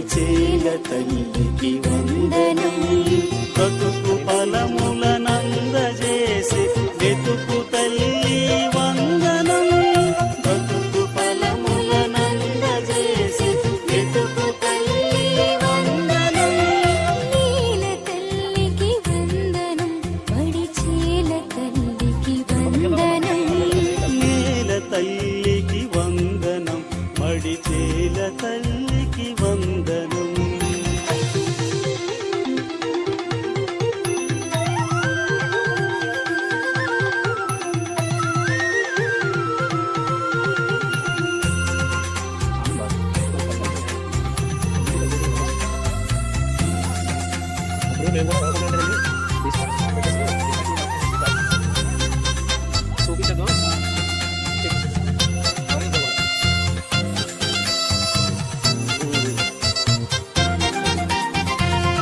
మడిచేల తల్లికి వందనం. బ్రతుకు ఫలములనందజేసే వెతుకు తల్లి వందనం. బ్రతుకు ఫలములనందజేసే వెతుకు తల్లి వందనం. నీల తల్లికి వందనం, మడిచేల తల్లికి వందనం. నేల తల్లికి వందనం, మడిచేల తల్లికి వందనం.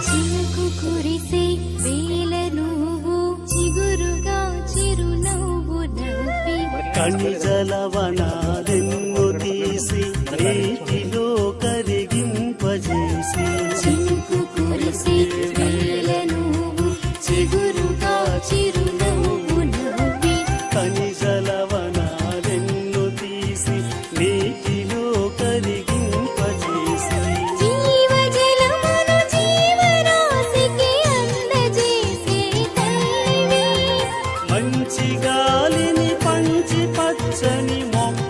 చినుకు కురిసే వేళ నువ్వు చిగురుగా చిరునవ్వు నవ్వి కణిజలవనాలెన్ను తీసి నీటిలో కరిగింపజేసి. చినుకు కురిసే వేళ నువ్వు చిగురుగా చిరునవ్వు నవ్వి కణిజలవనాలెన్ను తీసి నీటిలో కరిగింపజేసి. జీవజలమును జీవరాశికి అందజేసే తల్లివి. మంచి గాలిని పంచి పచ్చని మొక్క